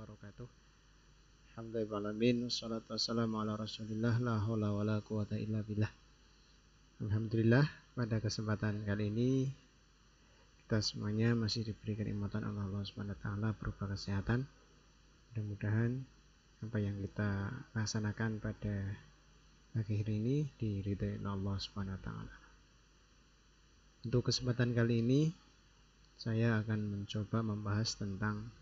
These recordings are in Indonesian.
wabarakatuh. Alhamdulillahirrahmanirrahim. Wassalatu wassalamu ala rasulillah. La hawla wa la quwata illa billah. Alhamdulillah, pada kesempatan kali ini kita semuanya masih diberi kenikmatan Allah SWT berupa kesehatan. Mudah-mudahan apa yang kita laksanakan pada pagi hari ini diridhai Allah SWT. Untuk kesempatan kali ini saya akan mencoba membahas tentang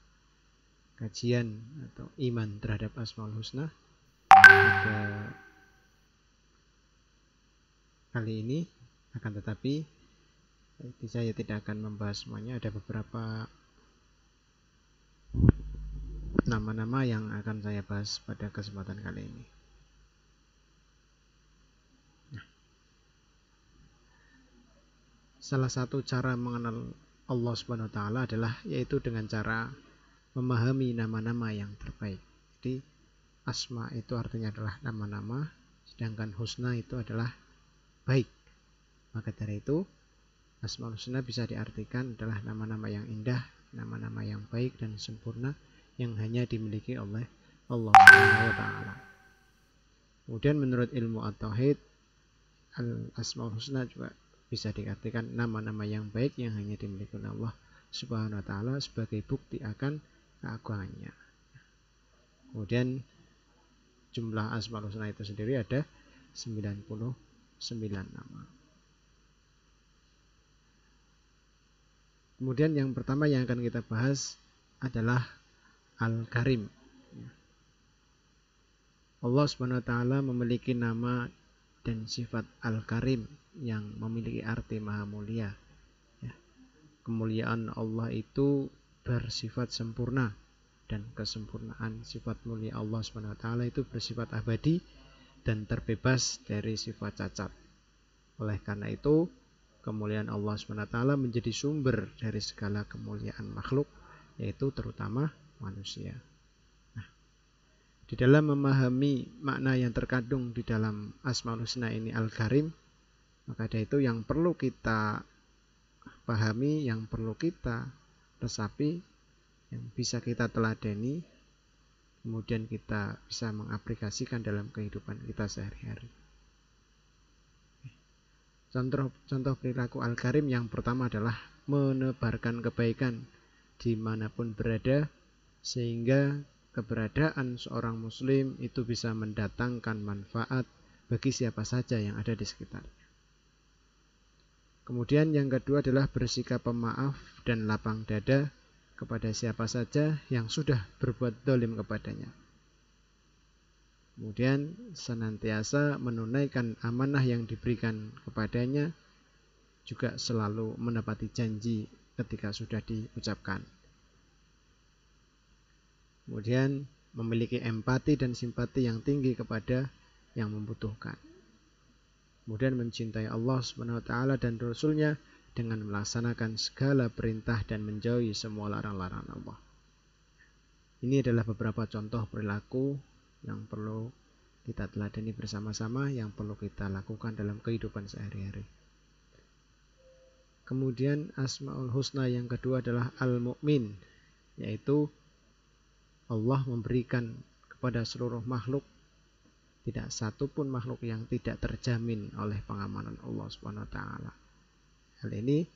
kajian atau iman terhadap Asmaul Husna. Pada kali ini akan tetapi saya tidak akan membahas semuanya. Ada beberapa nama-nama yang akan saya bahas pada kesempatan kali ini. Salah satu cara mengenal Allah Subhanahu wa taala adalah yaitu dengan cara memahami nama-nama yang terbaik. Jadi asma itu artinya adalah nama-nama, sedangkan husna itu adalah baik. Maka dari itu Asmaul Husna bisa diartikan adalah nama-nama yang indah, nama-nama yang baik dan sempurna yang hanya dimiliki oleh Allah Subhanahu wa taala. Kemudian menurut ilmu at-tauhid, Asmaul Husna juga bisa diartikan nama-nama yang baik yang hanya dimiliki oleh Allah Subhanahu wa taala sebagai bukti akan keagungannya. Kemudian jumlah Asmaul Husna itu sendiri ada 99 nama. Kemudian yang pertama yang akan kita bahas adalah Al-Karim. Allah Subhanahu wa taala memiliki nama dan sifat Al-Karim yang memiliki arti maha mulia. Kemuliaan Allah itu bersifat sempurna dan kesempurnaan sifat mulia Allah Subhanahu wa taala itu bersifat abadi dan terbebas dari sifat cacat. Oleh karena itu, kemuliaan Allah Subhanahu wa taala menjadi sumber dari segala kemuliaan makhluk, yaitu terutama manusia. Di dalam memahami makna yang terkandung di dalam Asmaul Husna ini Al-Karim, maka dari itu yang perlu kita pahami, yang perlu kita resapi, yang bisa kita teladani, kemudian kita bisa mengaplikasikan dalam kehidupan kita sehari-hari. Contoh perilaku Al-Karim yang pertama adalah menebarkan kebaikan dimanapun berada, sehingga keberadaan seorang muslim itu bisa mendatangkan manfaat bagi siapa saja yang ada di sekitarnya. Kemudian yang kedua adalah bersikap pemaaf dan lapang dada kepada siapa saja yang sudah berbuat zalim kepadanya. Kemudian senantiasa menunaikan amanah yang diberikan kepadanya, juga selalu menepati janji ketika sudah diucapkan. Kemudian memiliki empati dan simpati yang tinggi kepada yang membutuhkan. Kemudian mencintai Allah Subhanahu wa taala dan Rasul-Nya dengan melaksanakan segala perintah dan menjauhi semua larangan-larangan Allah. Ini adalah beberapa contoh perilaku yang perlu kita teladani bersama-sama, yang perlu kita lakukan dalam kehidupan sehari-hari. Kemudian Asmaul Husna yang kedua adalah Al-Mu'min, yaitu Allah memberikan kepada seluruh makhluk, tidak satu pun makhluk yang tidak terjamin oleh pengamanan Allah Subhanahu wa taala. Hal ini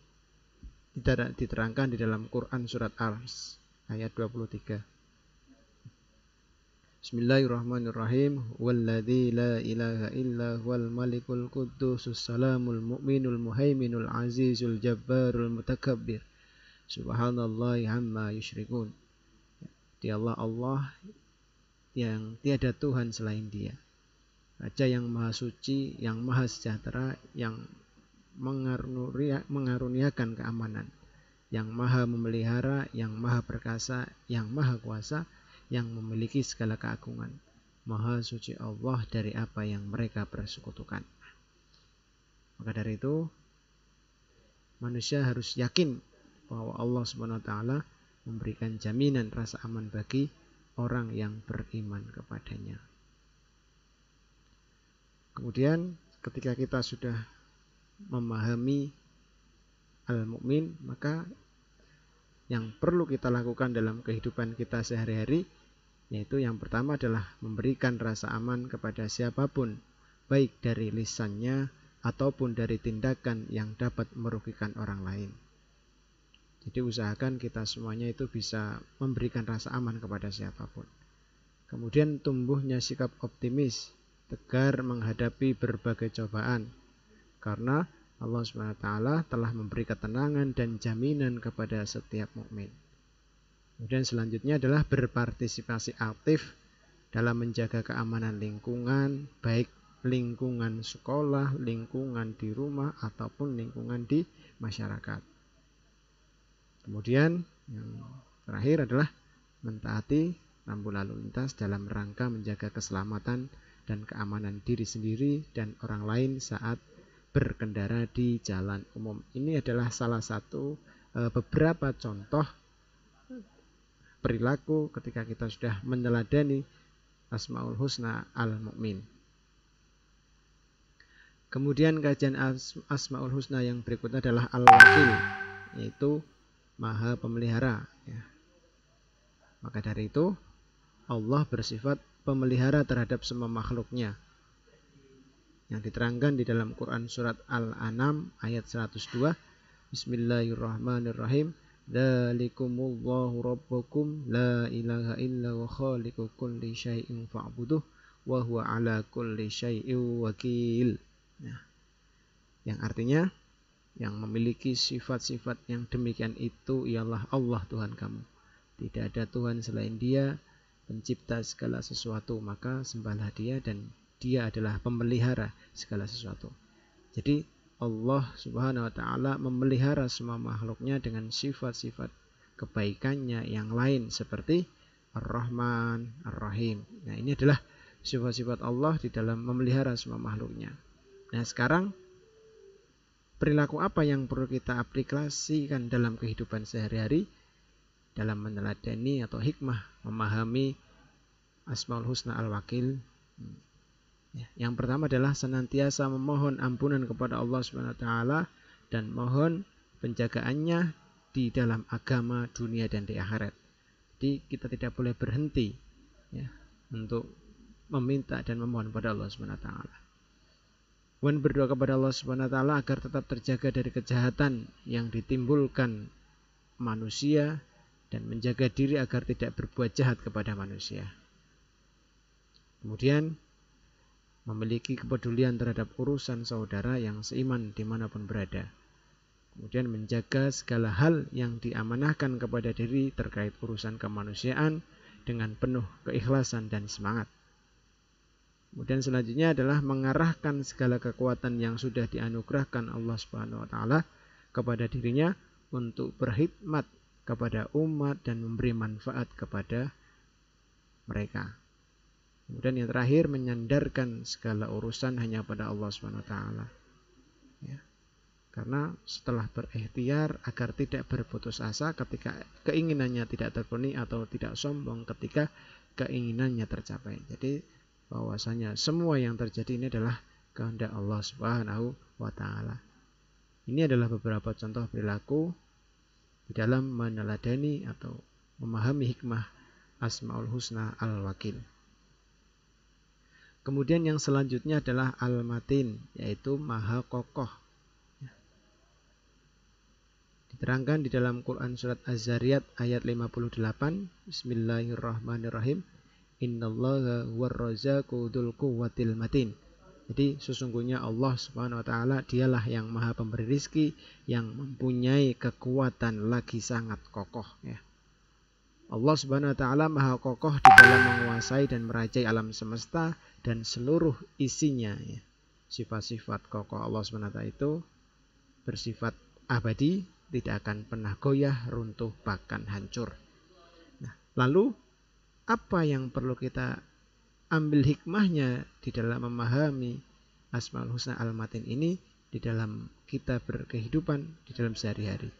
diterangkan di dalam Quran surat Al-Ars ayat 23. Bismillahirrahmanirrahim. Walladzi la ilaha illa huwal malikul quddusus salamul mu'minul muhaiminul azizul jabbarul mutakabbir. Subhanallahi amma yusyrikun. Dia Allah yang tiada Tuhan selain Dia, Raja yang maha suci, yang maha sejahtera, yang mengaruniakan keamanan, yang maha memelihara, yang maha perkasa, yang maha kuasa, yang memiliki segala keagungan. Maha suci Allah dari apa yang mereka persekutukan. Maka dari itu manusia harus yakin bahwa Allah Subhanahu wa taala memberikan jaminan rasa aman bagi orang yang beriman kepadanya. Kemudian ketika kita sudah memahami Al-Mu'min, maka yang perlu kita lakukan dalam kehidupan kita sehari-hari, yaitu yang pertama adalah memberikan rasa aman kepada siapapun, baik dari lisannya ataupun dari tindakan yang dapat merugikan orang lain. Jadi usahakan kita semuanya itu bisa memberikan rasa aman kepada siapapun. Kemudian tumbuhnya sikap optimis, tegar menghadapi berbagai cobaan, karena Allah SWT telah memberi ketenangan dan jaminan kepada setiap mukmin. Kemudian selanjutnya adalah berpartisipasi aktif dalam menjaga keamanan lingkungan, baik lingkungan sekolah, lingkungan di rumah, ataupun lingkungan di masyarakat. Kemudian yang terakhir adalah mentaati rambu lalu lintas dalam rangka menjaga keselamatan dan keamanan diri sendiri dan orang lain saat berkendara di jalan umum. Ini adalah salah satu beberapa contoh perilaku ketika kita sudah meneladani Asmaul Husna al-Mu'min. Kemudian kajian Asmaul Husna yang berikutnya adalah Al-Wakil, yaitu Maha Pemelihara. Maka dari itu Allah bersifat pemelihara terhadap semua makhluknya, yang diterangkan di dalam Quran surat Al-An'am ayat 102. Bismillahirrahmanirrahim. Dzalikumullahu rabbukum la ilaha illa wa khaliqu kulli syai'in fa'buduh wa huwa ala kulli syai'in wakil. Nah, yang artinya yang memiliki sifat-sifat yang demikian itu ialah Allah Tuhan kamu. Tidak ada Tuhan selain Dia, pencipta segala sesuatu, maka sembahlah Dia dan Dia adalah pemelihara segala sesuatu. Jadi Allah Subhanahu wa ta'ala memelihara semua makhluknya dengan sifat-sifat kebaikannya yang lain seperti Ar-Rahman, Ar-Rahim. Nah, ini adalah sifat-sifat Allah di dalam memelihara semua makhluknya. Nah, sekarang perilaku apa yang perlu kita aplikasikan dalam kehidupan sehari-hari dalam meneladani atau hikmah memahami Asmaul Husna Al-Wakil? Yang pertama adalah senantiasa memohon ampunan kepada Allah SWT dan mohon penjagaannya di dalam agama, dunia, dan di akhirat. Jadi kita tidak boleh berhenti untuk meminta dan memohon kepada Allah SWT. Dan berdoa kepada Allah SWT agar tetap terjaga dari kejahatan yang ditimbulkan manusia dan menjaga diri agar tidak berbuat jahat kepada manusia. Kemudian memiliki kepedulian terhadap urusan saudara yang seiman dimanapun berada. Kemudian menjaga segala hal yang diamanahkan kepada diri terkait urusan kemanusiaan dengan penuh keikhlasan dan semangat. Kemudian selanjutnya adalah mengarahkan segala kekuatan yang sudah dianugerahkan Allah Subhanahu wa taala kepada dirinya untuk berkhidmat kepada umat dan memberi manfaat kepada mereka. Kemudian yang terakhir, menyandarkan segala urusan hanya pada Allah SWT. Karena setelah berikhtiar agar tidak berputus asa ketika keinginannya tidak terpenuhi atau tidak sombong ketika keinginannya tercapai. Jadi bahwasanya semua yang terjadi ini adalah kehendak Allah SWT. Ini adalah beberapa contoh perilaku di dalam meneladani atau memahami hikmah Asmaul Husna Al-Wakil. Kemudian yang selanjutnya adalah Al-Matin, yaitu Maha Kokoh. Diterangkan di dalam Quran surat Az-Zariyat ayat 58. Bismillahirrahmanirrahim. Innallaha huwar-razzaqu dzul quwwatil matin. Jadi sesungguhnya Allah Subhanahu wa taala dialah yang Maha Pemberi rizki, yang mempunyai kekuatan lagi sangat kokoh. Allah Subhanahu wa taala Maha Kokoh di dalam menguasai dan merajai alam semesta dan seluruh isinya. Sifat-sifat kokoh Allah Subhanahu wa taala itu bersifat abadi, tidak akan pernah goyah, runtuh, bahkan hancur. Nah, lalu apa yang perlu kita ambil hikmahnya di dalam memahami Asmaul Husna Al-Matin ini di dalam kita berkehidupan di dalam sehari-hari?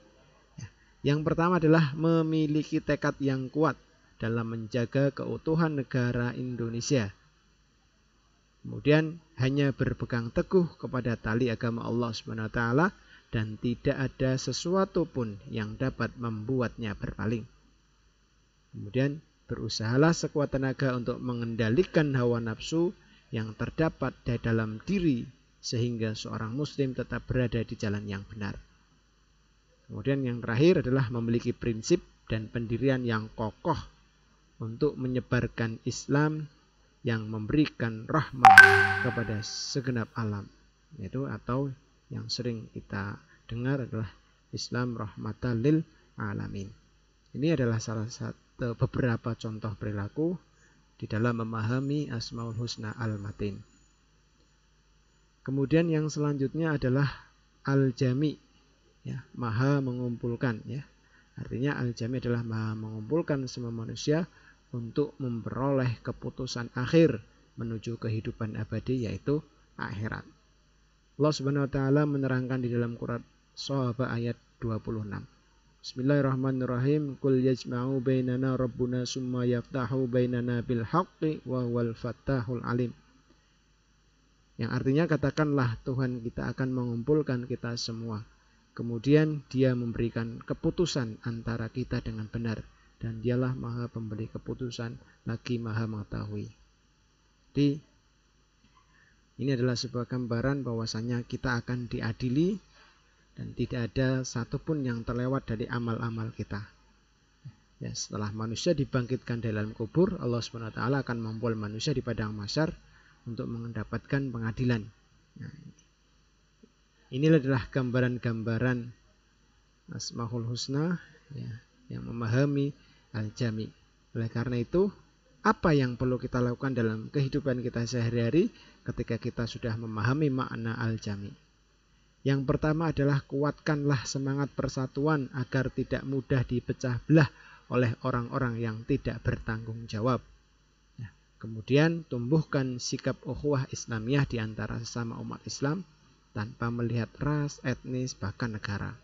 Yang pertama adalah memiliki tekad yang kuat dalam menjaga keutuhan negara Indonesia. Kemudian hanya berpegang teguh kepada tali agama Allah SWT dan tidak ada sesuatu pun yang dapat membuatnya berpaling. Kemudian berusahalah sekuat tenaga untuk mengendalikan hawa nafsu yang terdapat di dalam diri sehingga seorang muslim tetap berada di jalan yang benar. Kemudian yang terakhir adalah memiliki prinsip dan pendirian yang kokoh untuk menyebarkan Islam yang memberikan rahmat kepada segenap alam, yaitu atau yang sering kita dengar adalah Islam rahmatan lil alamin. Ini adalah salah satu beberapa contoh perilaku di dalam memahami Asmaul Husna Al-Matin. Kemudian yang selanjutnya adalah Al-Jami, ya, maha mengumpulkan, ya. Artinya Al-Jami adalah maha mengumpulkan semua manusia untuk memperoleh keputusan akhir menuju kehidupan abadi, yaitu akhirat. Allah Subhanahu wa taala menerangkan di dalam Quran Shahaba ayat 26. Bismillahirrahmanirrahim. Qul yajma'u bainana rabbuna summa yaftahu bainana bil haqqi wa huwal fattahul alim. Yang artinya katakanlah Tuhan kita akan mengumpulkan kita semua. Kemudian dia memberikan keputusan antara kita dengan benar. Dan dialah maha pemberi keputusan lagi maha mengetahui. Jadi ini adalah sebuah gambaran bahwasanya kita akan diadili dan tidak ada satupun yang terlewat dari amal-amal kita. Ya, setelah manusia dibangkitkan dalam kubur, Allah SWT akan membawa manusia di padang mahsyar untuk mendapatkan pengadilan. Nah, inilah adalah gambaran-gambaran Asmaul Husna, ya, yang memahami Al-Jami. Oleh karena itu, apa yang perlu kita lakukan dalam kehidupan kita sehari-hari ketika kita sudah memahami makna Al-Jami? Yang pertama adalah kuatkanlah semangat persatuan agar tidak mudah dipecah belah oleh orang-orang yang tidak bertanggung jawab. Ya. Kemudian tumbuhkan sikap ukhuwah Islamiyah di antara sesama umat Islam tanpa melihat ras, etnis, bahkan negara.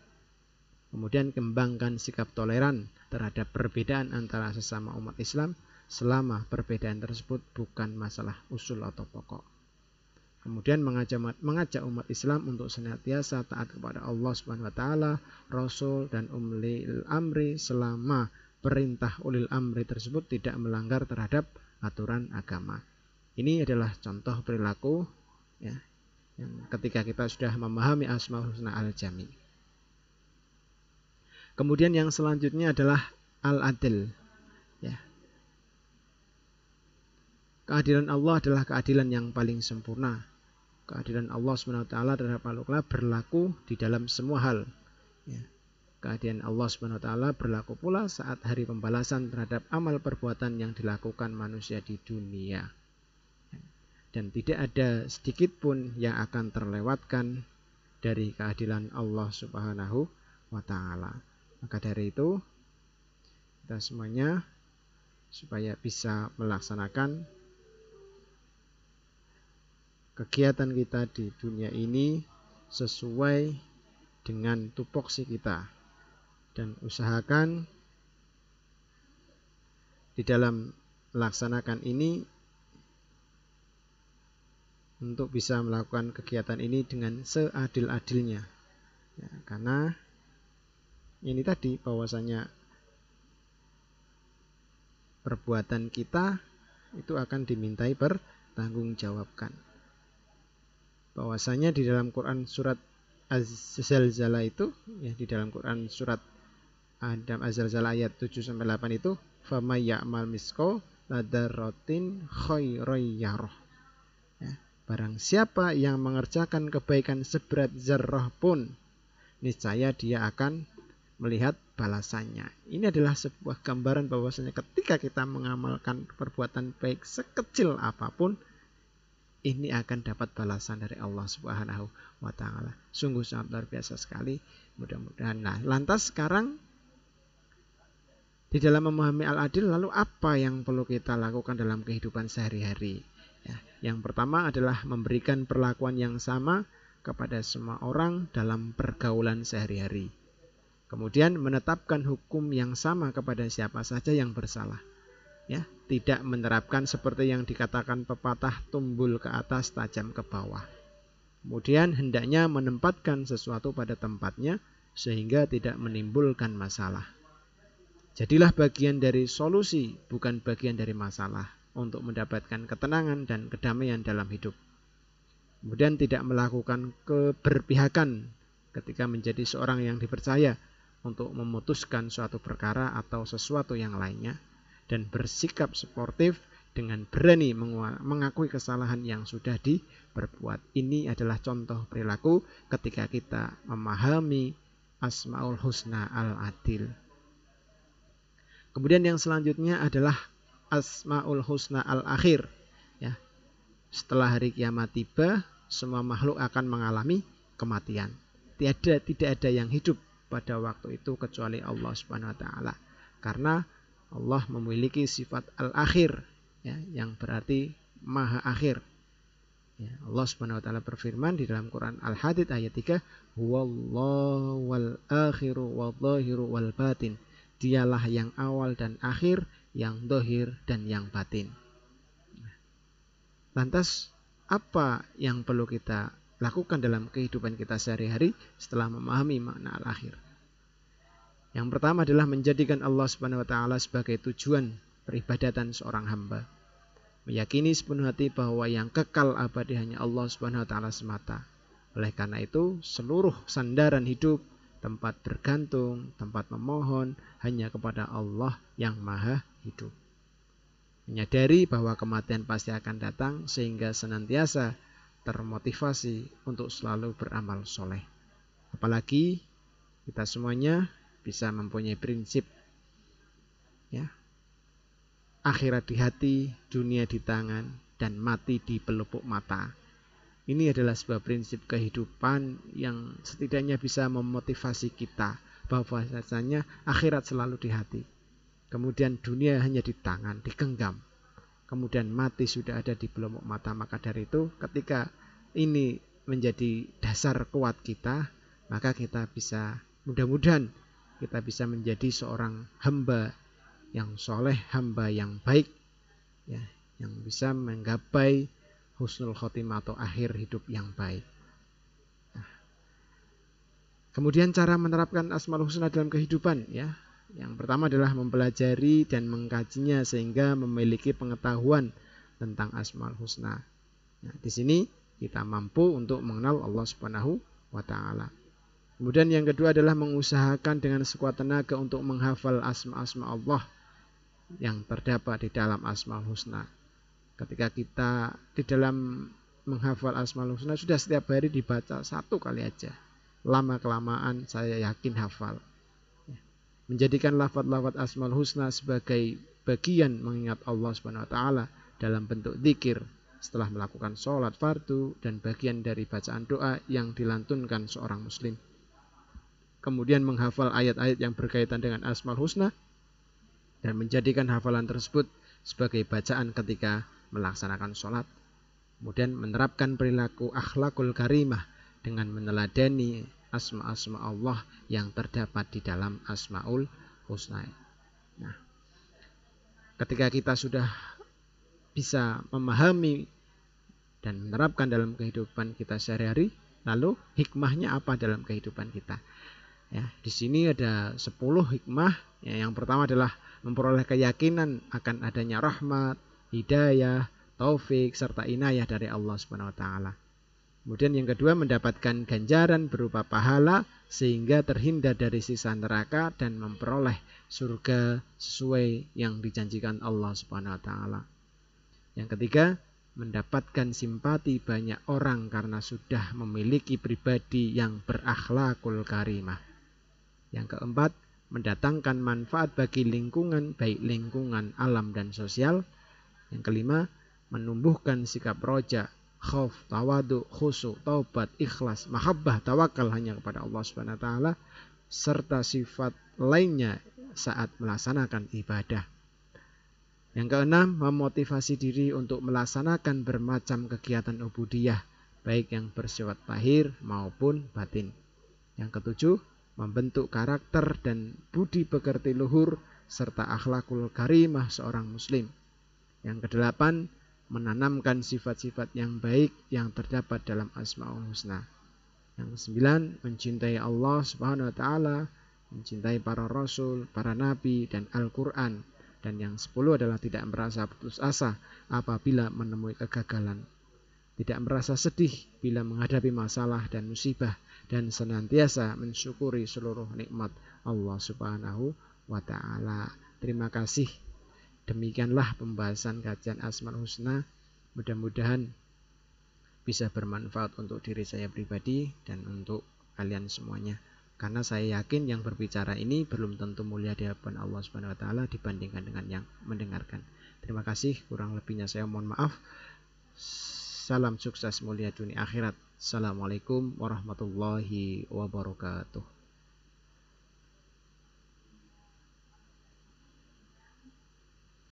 Kemudian kembangkan sikap toleran terhadap perbedaan antara sesama umat Islam selama perbedaan tersebut bukan masalah usul atau pokok. Kemudian mengajak umat Islam untuk senantiasa taat kepada Allah Subhanahu wa taala, Rasul dan ulil amri selama perintah ulil amri tersebut tidak melanggar terhadap aturan agama. Ini adalah contoh perilaku, ya, yang ketika kita sudah memahami Asmaul Husna Al-Jami. Kemudian yang selanjutnya adalah Al-Adl, ya. Keadilan Allah adalah keadilan yang paling sempurna. Keadilan Allah SWT terhadap makhluknya berlaku di dalam semua hal. Ya. Keadilan Allah SWT berlaku pula saat hari pembalasan terhadap amal perbuatan yang dilakukan manusia di dunia. Dan tidak ada sedikit pun yang akan terlewatkan dari keadilan Allah Subhanahu wa ta'ala. Maka dari itu, kita semuanya supaya bisa melaksanakan kegiatan kita di dunia ini sesuai dengan tupoksi kita, dan usahakan di dalam melaksanakan ini untuk bisa melakukan kegiatan ini dengan seadil-adilnya, ya, karena ini tadi bahwasanya perbuatan kita itu akan dimintai bertanggungjawabkan. Bahwasanya di dalam Quran surat Az-Zalzalah itu, ya, di dalam Quran surat Adam Az-Zalzalah ayat 7-8 itu, famay ya'mal misqal dzarratin khairan yarah. Ya, barang siapa yang mengerjakan kebaikan seberat zarrah pun, niscaya dia akan melihat balasannya. Ini adalah sebuah gambaran bahwasanya ketika kita mengamalkan perbuatan baik sekecil apapun, ini akan dapat balasan dari Allah Subhanahu wa ta'ala. Sungguh sangat luar biasa sekali. Mudah-mudahan. Nah, lantas sekarang di dalam memahami Al-Adil, lalu apa yang perlu kita lakukan dalam kehidupan sehari-hari? Ya, yang pertama adalah memberikan perlakuan yang sama kepada semua orang dalam pergaulan sehari-hari. Kemudian menetapkan hukum yang sama kepada siapa saja yang bersalah. Ya, tidak menerapkan seperti yang dikatakan pepatah, tumbul ke atas tajam ke bawah. Kemudian hendaknya menempatkan sesuatu pada tempatnya sehingga tidak menimbulkan masalah. Jadilah bagian dari solusi, bukan bagian dari masalah, untuk mendapatkan ketenangan dan kedamaian dalam hidup. Kemudian tidak melakukan keberpihakan ketika menjadi seorang yang dipercaya untuk memutuskan suatu perkara atau sesuatu yang lainnya, dan bersikap sportif dengan berani mengakui kesalahan yang sudah diperbuat. Ini adalah contoh perilaku ketika kita memahami Asmaul Husna Al-Adil. Kemudian yang selanjutnya adalah Asmaul Husna Al-Akhir. Ya. Setelah hari kiamat tiba, semua makhluk akan mengalami kematian. Tidak ada yang hidup pada waktu itu kecuali Allah Subhanahu wa taala. Karena Allah memiliki sifat al-akhir, ya, yang berarti maha akhir. Ya, Allah Subhanahu wa taala berfirman di dalam Quran Al-Hadid ayat 3, "Huwallahu wal akhiru wal zahiru wal batin." Dialah yang awal dan akhir, yang zahir dan yang batin. Lantas apa yang perlu kita lakukan dalam kehidupan kita sehari-hari setelah memahami makna al-akhir? Yang pertama adalah menjadikan Allah Subhanahu wa taala sebagai tujuan peribadatan seorang hamba. Meyakini sepenuh hati bahwa yang kekal abadi hanya Allah Subhanahu wa taala semata. Oleh karena itu, seluruh sandaran hidup, tempat bergantung, tempat memohon hanya kepada Allah yang maha hidup. Menyadari bahwa kematian pasti akan datang sehingga senantiasa termotivasi untuk selalu beramal soleh. Apalagi kita semuanya bisa mempunyai prinsip, ya, akhirat di hati, dunia di tangan, dan mati di pelupuk mata. Ini adalah sebuah prinsip kehidupan yang setidaknya bisa memotivasi kita bahwa bahwasanya akhirat selalu di hati. Kemudian dunia hanya di tangan, digenggam. Kemudian mati sudah ada di pelupuk mata. Maka dari itu ketika ini menjadi dasar kuat kita, maka kita bisa, mudah-mudahan kita bisa menjadi seorang hamba yang soleh, hamba yang baik, ya, yang bisa menggapai husnul khotimah atau akhir hidup yang baik. Nah, kemudian cara menerapkan Asmaul Husna dalam kehidupan, ya. Yang pertama adalah mempelajari dan mengkajinya sehingga memiliki pengetahuan tentang Asmaul Husna. Nah, di sini kita mampu untuk mengenal Allah Subhanahu wa taala. Kemudian yang kedua adalah mengusahakan dengan sekuat tenaga untuk menghafal asma-asma Allah yang terdapat di dalam Asmaul Husna. Ketika kita di dalam menghafal Asmaul Husna sudah setiap hari dibaca satu kali aja, lama-kelamaan saya yakin hafal. Menjadikan lafaz-lafaz Asmaul Husna sebagai bagian mengingat Allah Subhanahu wa taala dalam bentuk zikir setelah melakukan sholat fardu dan bagian dari bacaan doa yang dilantunkan seorang muslim. Kemudian menghafal ayat-ayat yang berkaitan dengan Asmaul Husna dan menjadikan hafalan tersebut sebagai bacaan ketika melaksanakan sholat. Kemudian menerapkan perilaku akhlakul karimah dengan meneladani asma-asma Allah yang terdapat di dalam Asmaul Husna. Nah, ketika kita sudah bisa memahami dan menerapkan dalam kehidupan kita sehari-hari, lalu hikmahnya apa dalam kehidupan kita? Ya, di sini ada 10 hikmah. Ya, yang pertama adalah memperoleh keyakinan akan adanya rahmat, hidayah, taufik, serta inayah dari Allah Subhanahu wa taala. Kemudian yang kedua, mendapatkan ganjaran berupa pahala sehingga terhindar dari siksa neraka dan memperoleh surga sesuai yang dijanjikan Allah Subhanahu wa taala. Yang ketiga, mendapatkan simpati banyak orang karena sudah memiliki pribadi yang berakhlakul karimah. Yang keempat, mendatangkan manfaat bagi lingkungan, baik lingkungan alam dan sosial. Yang kelima, menumbuhkan sikap roja, khauf, tawadu, khusyuk, taubat, ikhlas, mahabbah, tawakal hanya kepada Allah Subhanahu wa taala serta sifat lainnya saat melaksanakan ibadah. Yang keenam, memotivasi diri untuk melaksanakan bermacam kegiatan ubudiyah, baik yang bersifat zahir maupun batin. Yang ketujuh, membentuk karakter dan budi pekerti luhur serta akhlakul karimah seorang muslim. Yang kedelapan, menanamkan sifat-sifat yang baik yang terdapat dalam Asmaul Husna. Yang ke-9, mencintai Allah Subhanahu wa taala, mencintai para rasul, para nabi dan Al-Qur'an. Dan yang 10 adalah tidak merasa putus asa apabila menemui kegagalan, tidak merasa sedih bila menghadapi masalah dan musibah, dan senantiasa mensyukuri seluruh nikmat Allah Subhanahu wa taala. Terima kasih. Demikianlah pembahasan kajian Asmaul Husna. Mudah-mudahan bisa bermanfaat untuk diri saya pribadi dan untuk kalian semuanya. Karena saya yakin yang berbicara ini belum tentu mulia di hadapan Allah Subhanahu wa taala dibandingkan dengan yang mendengarkan. Terima kasih, kurang lebihnya saya mohon maaf. Salam sukses mulia dunia akhirat. Assalamualaikum warahmatullahi wabarakatuh.